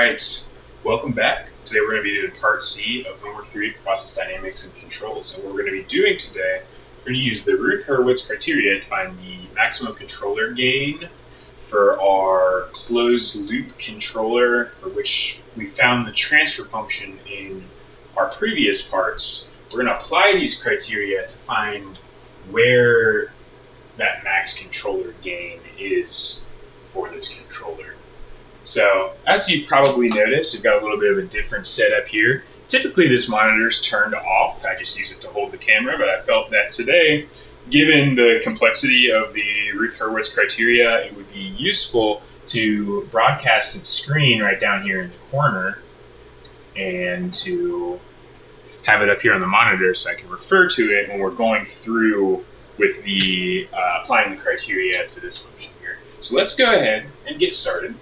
right, welcome back. Today we're going to be doing part C of homework 3, process dynamics and controls. And what we're going to be doing today, we're going to use the Routh-Hurwitz criteria to find the maximum controller gain for our closed loop controller, for which we found the transfer function in our previous parts. We're going to apply these criteria to find where that max controller gain is for this controller. So, as you've probably noticed, we've got a little bit of a different setup here. Typically this monitor's turned off. I just use it to hold the camera, but I felt that today, given the complexity of the Routh-Hurwitz criteria, it would be useful to broadcast its screen right down here in the corner and to have it up here on the monitor so I can refer to it when we're going through with the applying the criteria to this function here. So let's go ahead and get started.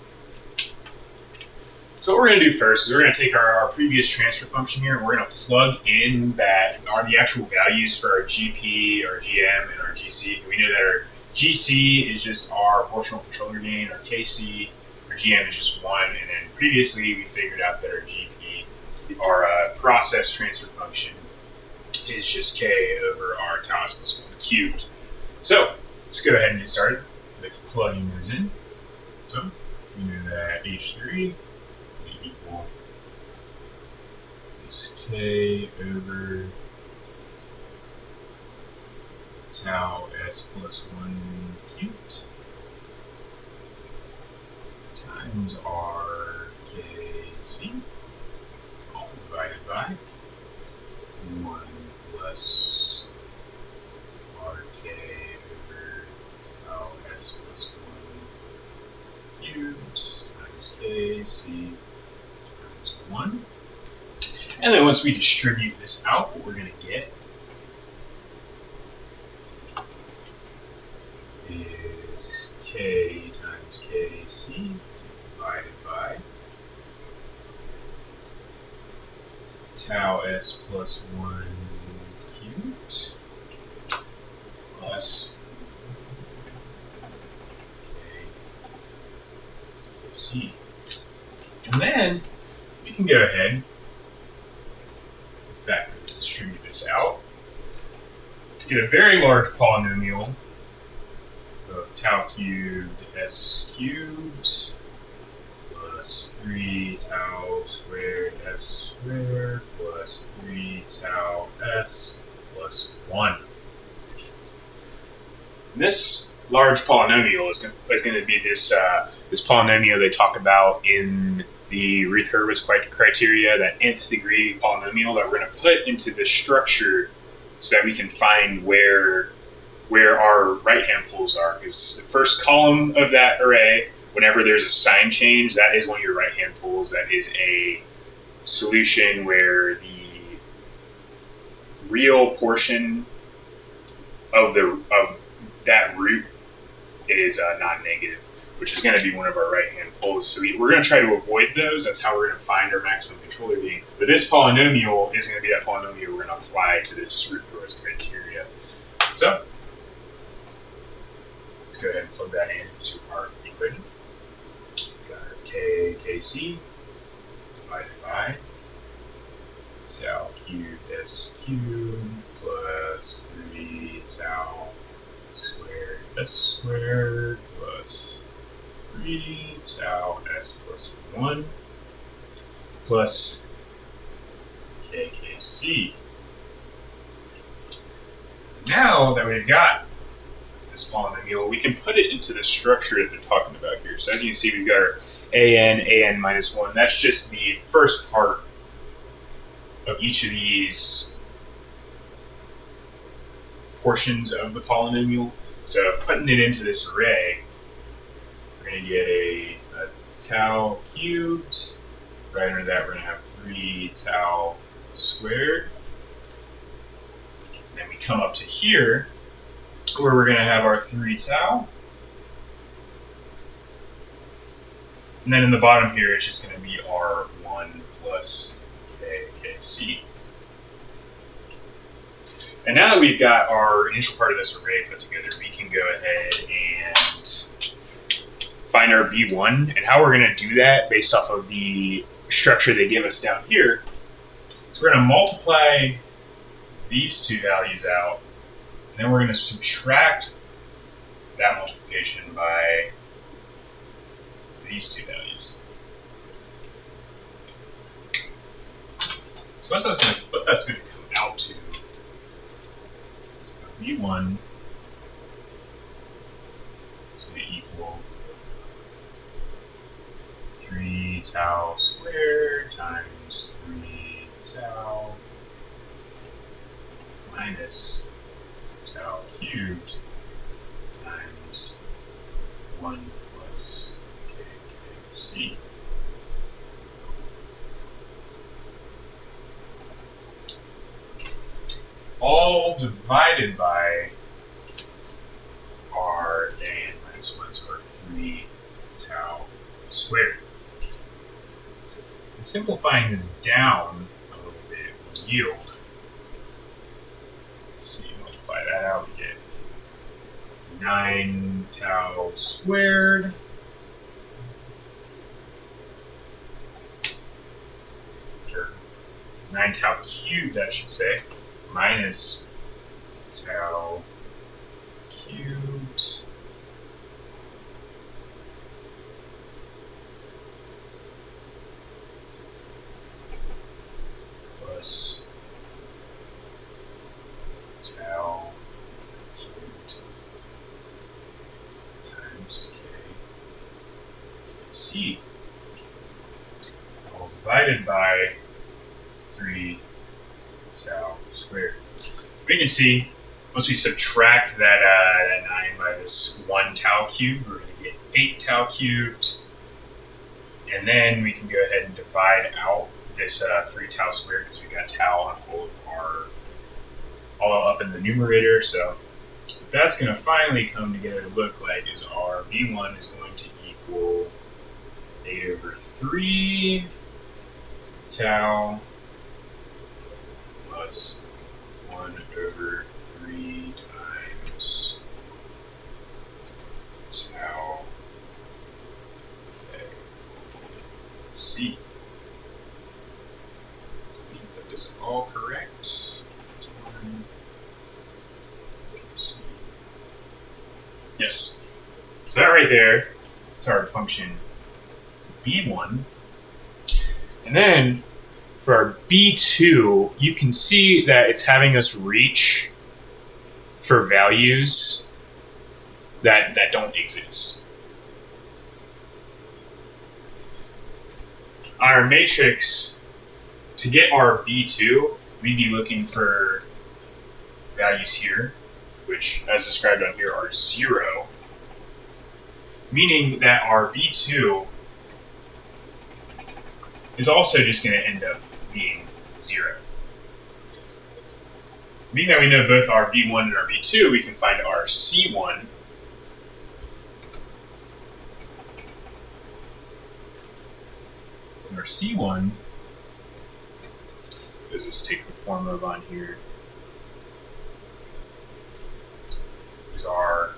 So what we're going to do first is we're going to take our previous transfer function here and we're going to plug in that are the actual values for our GP, our GM, and our GC. We know that our GC is just our proportional controller gain, our KC, our GM is just 1, and then previously we figured out that our GP, our process transfer function, is just K over our tau s plus 1 cubed. So let's go ahead and get started with plugging those in. So we know that H3 equal is K over tau s plus 1 cubed times R KC, all divided by 1 plus RK over tau s plus 1 cubed times KC times 1. And then once we distribute this out, what we're going to get is K times KC divided by tau s plus 1 cubed plus KC. And then we can go ahead, in fact, let's distribute this out to get a very large polynomial of tau cubed s cubed plus 3 tau squared s squared plus 3 tau s plus 1. And this large polynomial is going to be this polynomial they talk about in the Routh-Hurwitz criteria, that nth degree polynomial that we're going to put into the structure so that we can find where our right-hand poles are. Because the first column of that array, whenever there's a sign change, that is one of your right-hand poles. That is a solution where the real portion of that root is non-negative, which is going to be one of our right-hand poles. So we're going to try to avoid those. That's how we're going to find our maximum controller gain. But this polynomial is going to be that polynomial we're going to apply to this Routh-Hurwitz criteria. So let's go ahead and plug that into our equation. Got our KC divided by tau cubed s cubed plus 3 tau squared s squared plus 3 tau s plus 1 plus KC. Now that we've got this polynomial, we can put it into the structure that they're talking about here. So as you can see, we've got our an minus 1. That's just the first part of each of these portions of the polynomial. So putting it into this array, we're going to get a tau cubed. Right under that, we're going to have 3 tau squared. Then we come up to here, where we're going to have our 3 tau. And then in the bottom here, it's just going to be R1 plus KC. And now that we've got our initial part of this array put together, we can go ahead and find our B1, and how we're going to do that based off of the structure they give us down here. So we're going to multiply these two values out, and then we're going to subtract that multiplication by these two values. So what that's going to come out to is B1 is going to equal 3 tau squared times 3 tau minus tau cubed times 1 plus KKC. All divided by r n minus 1, so 3 tau squared. And simplifying this down a little bit will yield. So you multiply that out, we get 9 tau squared or 9 tau cubed, I should say, minus tau cubed plus tau cubed times KC, all divided by 3 tau squared. We can see once we subtract that 9 by this 1 tau cubed, we're going to get 8 tau cubed, and then we can go ahead and divide out this 3 tau squared because we got tau on all up in the numerator. So what that's going to finally come together to look like is our B1 is going to equal 8 over 3 tau plus 1 over 3 times tau KC. That is all correct. Yes. So that right there is our function B1. And then for our B2, you can see that it's having us reach for values that don't exist. On our matrix, to get our B2, we'd be looking for values here, which, as described on here, are 0, meaning that our B2 is also just going to end up being 0. Being that we know both our B1 and our B2, we can find our C1. And our C1, does this take the form of on here, is our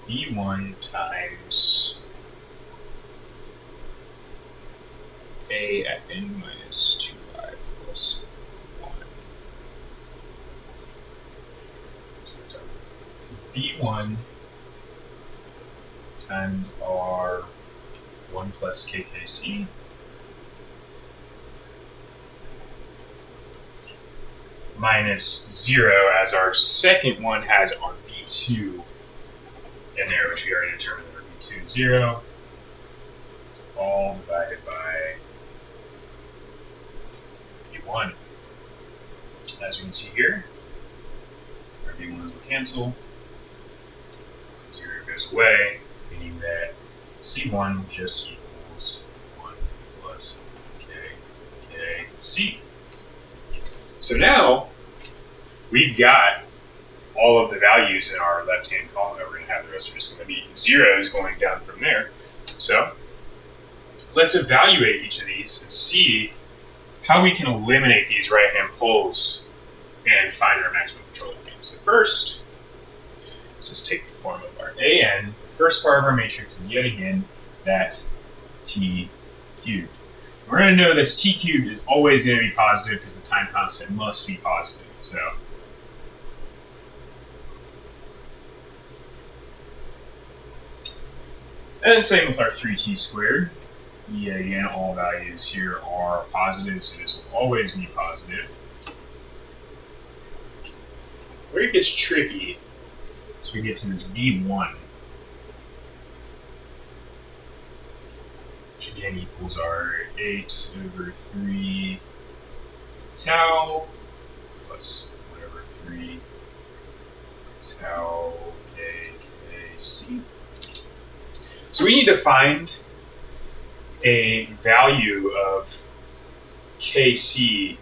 B1 times A at n minus 2i plus 1. So that's our B1 times our 1 plus KKC minus 0, as our second one has our B2 in there, which we already determined that our B2 is 0. It's all divided by B1. As we can see here, our B1s will cancel. 0 goes away, meaning that C1 just equals 1 plus KKC. So now we've got all of the values in our left-hand column that we're going to have. The rest are just going to be zeros going down from there. So let's evaluate each of these and see how we can eliminate these right-hand poles and find our maximum control gain. So first, let's just take the form of our AN first part of our matrix is yet again that t cubed. We're going to know this t cubed is always going to be positive because the time constant must be positive. So and same with our 3t squared. Yet again, all values here are positive, so this will always be positive. Where it gets tricky is we get to this b1, which again equals our 8 over 3 tau plus whatever 3 tau k k c. So we need to find a value of kc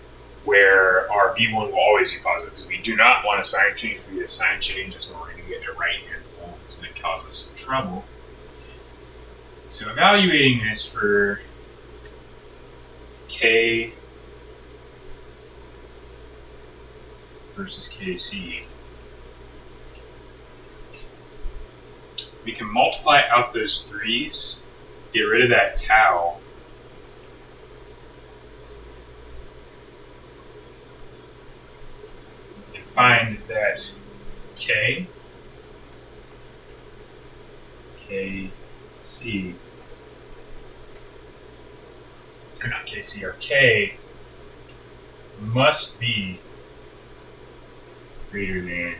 where our b1 will always be positive, because we do not want a sign change. If we get a sign change, that's when we're going to get a right-hand pole. It's going to cause us some trouble. So evaluating this for k versus kc, we can multiply out those 3's, get rid of that tau, and find that k, kc, or not kc, or k must be greater than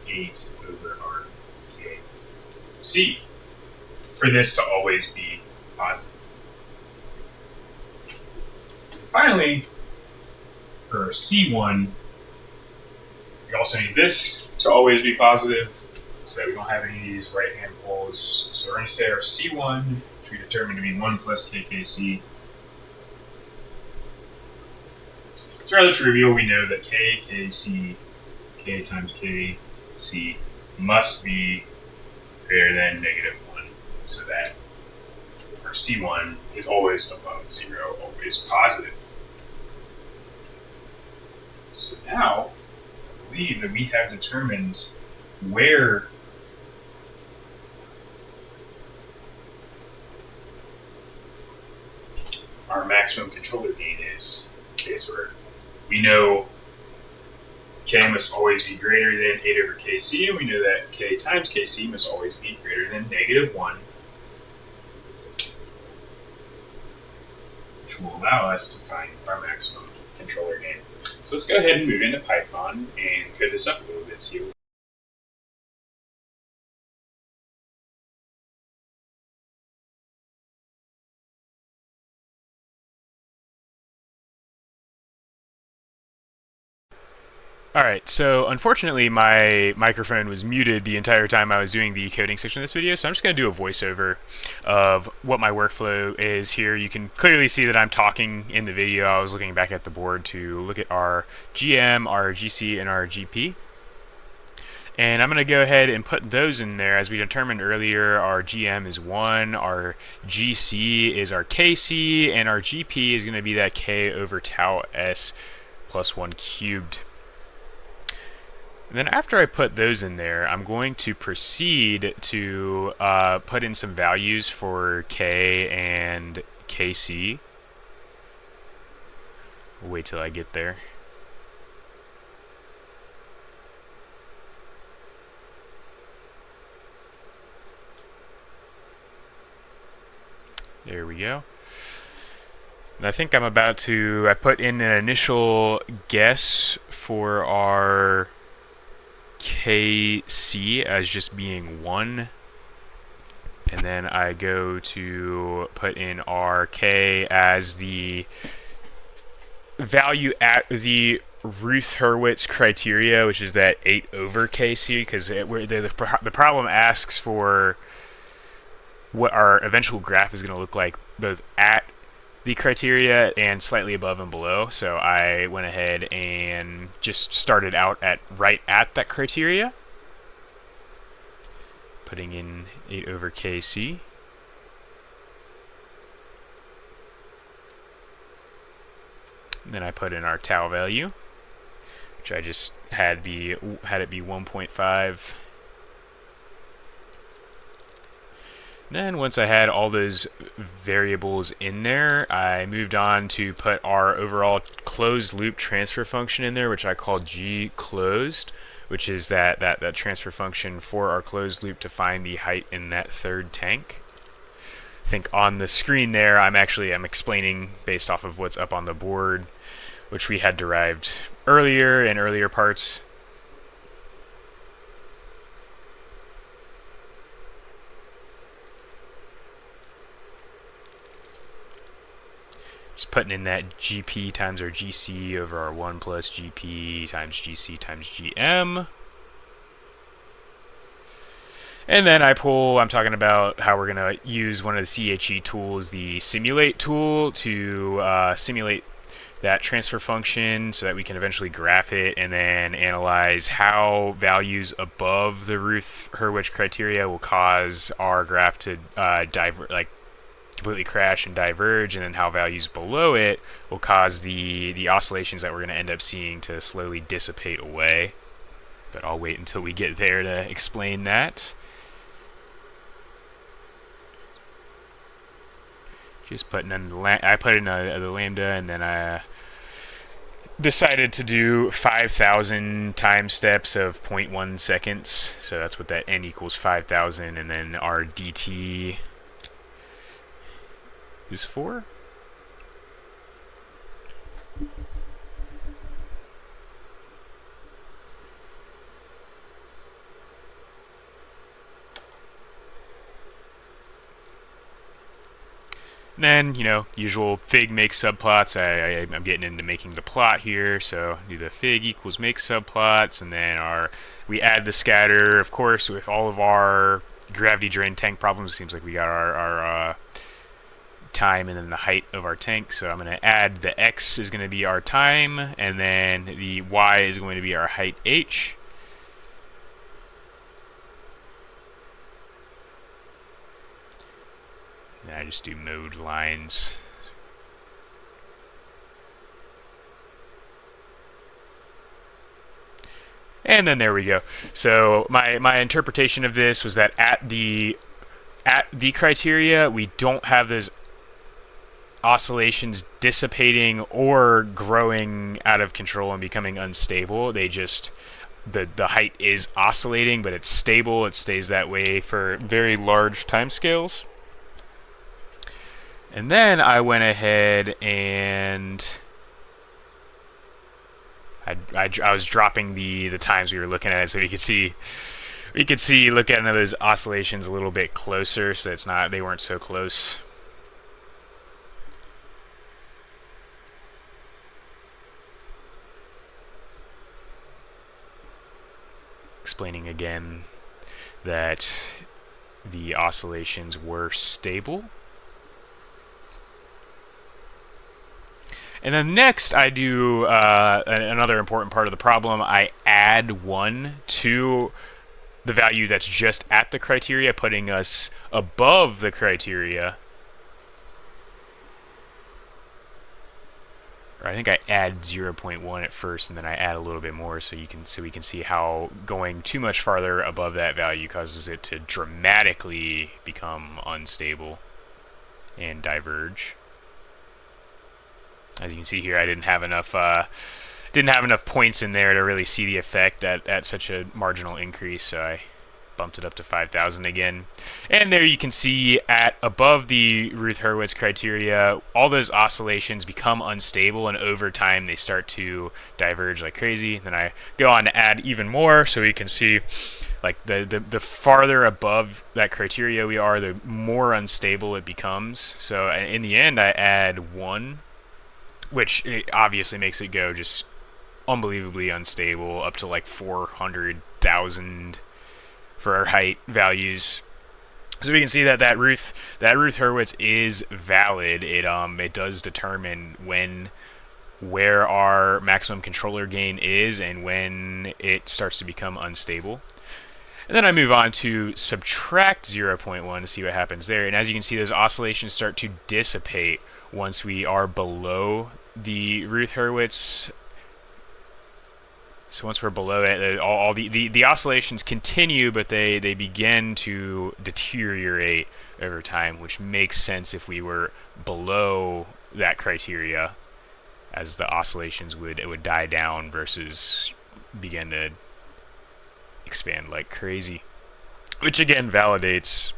8 over r kc for this to always be positive. And finally, for C1, we also need this to always be positive, so that we don't have any of these right-hand poles. So we're going to say our C1, which we determined to be 1 plus kkc. It's rather trivial. We know that k, kc, k times kc must be greater than -1, so that our C1 is always above 0, always positive. So now, I believe that we have determined where our maximum controller gain is. Okay, so we know k must always be greater than 8 over kc, and we know that k times kc must always be greater than -1, which will allow us to find our maximum controller gain. So let's go ahead and move into Python and code this up a little bit, see what. Alright, so unfortunately my microphone was muted the entire time I was doing the coding section of this video, so I'm just going to do a voiceover of what my workflow is here. You can clearly see that I'm talking in the video. I was looking back at the board to look at our GM, our GC, and our GP. And I'm going to go ahead and put those in there. As we determined earlier, our GM is 1, our GC is our KC, and our GP is going to be that K over tau S plus 1 cubed. And then after I put those in there, I'm going to proceed to put in some values for K and KC. We'll wait till I get there. There we go. And I think I'm about to, I put in an initial guess for our KC as just being 1, and then I go to put in our K as the value at the Routh-Hurwitz criteria, which is that 8 over KC, because the problem asks for what our eventual graph is going to look like both at the criteria and slightly above and below. So I went ahead and just started out at right at that criteria, putting in 8 over KC. And then I put in our tau value, which I just had it be 1.5 Then once I had all those variables in there, I moved on to put our overall closed loop transfer function in there, which I call G closed, which is that transfer function for our closed loop to find the height in that third tank. I think on the screen there, I'm explaining based off of what's up on the board, which we had derived earlier in earlier parts. Just putting in that GP times our GC over our 1 plus GP times GC times GM. And then I'm talking about how we're going to use one of the CHE tools, the simulate tool, to simulate that transfer function so that we can eventually graph it and then analyze how values above the Routh-Hurwitz criteria will cause our graph to completely crash and diverge, and then how values below it will cause the oscillations that we're going to end up seeing to slowly dissipate away. But I'll wait until we get there to explain that. Just putting in I put in the lambda, and then I decided to do 5,000 time steps of 0.1 seconds. So that's what that n equals 5,000, and then our dt is 4. And then, usual fig make subplots. I'm getting into making the plot here, so do the fig equals make subplots, and then we add the scatter. Of course, with all of our gravity drain tank problems, it seems like we got our time and then the height of our tank. So I'm going to add the x is going to be our time, and then the y is going to be our height h. And I just do mode lines. And then there we go. So my interpretation of this was that at the criteria, we don't have those oscillations dissipating or growing out of control and becoming unstable. They just the height is oscillating, but it's stable. It stays that way for very large timescales. And then I went ahead and I was dropping the times we were looking at it, so we could see look at those oscillations a little bit closer, so they weren't so close. Explaining again that the oscillations were stable. And then next I do another important part of the problem. I add 1 to the value that's just at the criteria, putting us above the criteria. Or I think I add 0.1 at first, and then I add a little bit more so we can see how going too much farther above that value causes it to dramatically become unstable and diverge. As you can see here, I didn't have enough points in there to really see the effect at such a marginal increase, so I bumped it up to 5,000 again. And there you can see at above the Routh-Hurwitz criteria, all those oscillations become unstable, and over time they start to diverge like crazy. Then I go on to add even more, so we can see like the farther above that criteria we are, the more unstable it becomes. So in the end, I add 1. Which obviously makes it go just unbelievably unstable, up to like 400,000 for our height values. So we can see that Routh-Hurwitz is valid. It does determine where our maximum controller gain is and when it starts to become unstable. And then I move on to subtract 0.1 to see what happens there. And as you can see, those oscillations start to dissipate once we are below the Routh-Hurwitz. So once we're below it, all the oscillations continue, but they begin to deteriorate over time, which makes sense if we were below that criteria, as the oscillations would die down versus begin to expand like crazy. Which again validates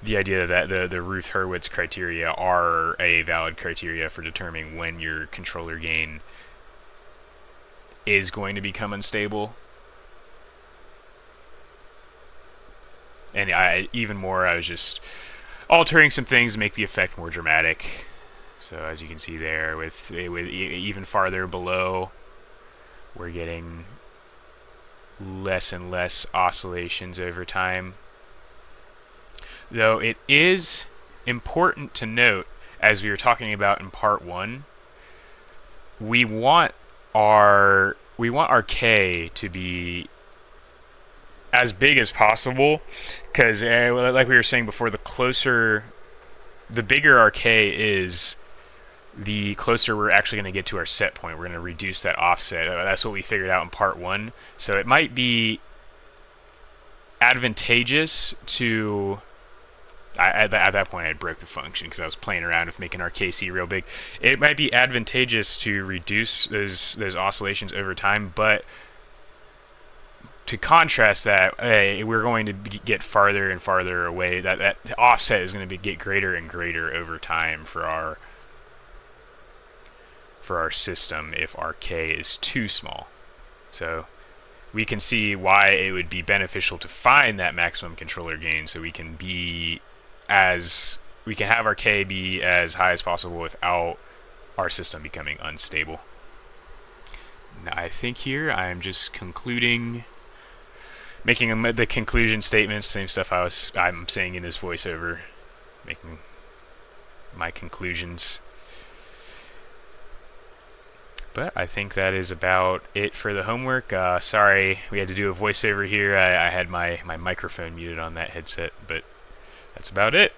the idea that the Routh-Hurwitz criteria are a valid criteria for determining when your controller gain is going to become unstable. And even more, I was just altering some things to make the effect more dramatic. So as you can see there, with even farther below, we're getting less and less oscillations over time. Though it is important to note, as we were talking about in part 1, we want our K to be as big as possible, because like we were saying before, the bigger our K is, the closer we're actually going to get to our set point. We're going to reduce that offset. That's what we figured out in part 1. So it might be advantageous to... at that point, I broke the function because I was playing around with making our KC real big. It might be advantageous to reduce those oscillations over time, but to contrast that, we're going to get farther and farther away. That offset is going to get greater and greater over time for our system if our K is too small. So we can see why it would be beneficial to find that maximum controller gain, so we can have our K be as high as possible without our system becoming unstable. Now, I think here I'm just concluding, making the conclusion statements, same stuff I'm saying in this voiceover, making my conclusions. But I think that is about it for the homework. Sorry we had to do a voiceover here. I had my microphone muted on that headset, but that's about it.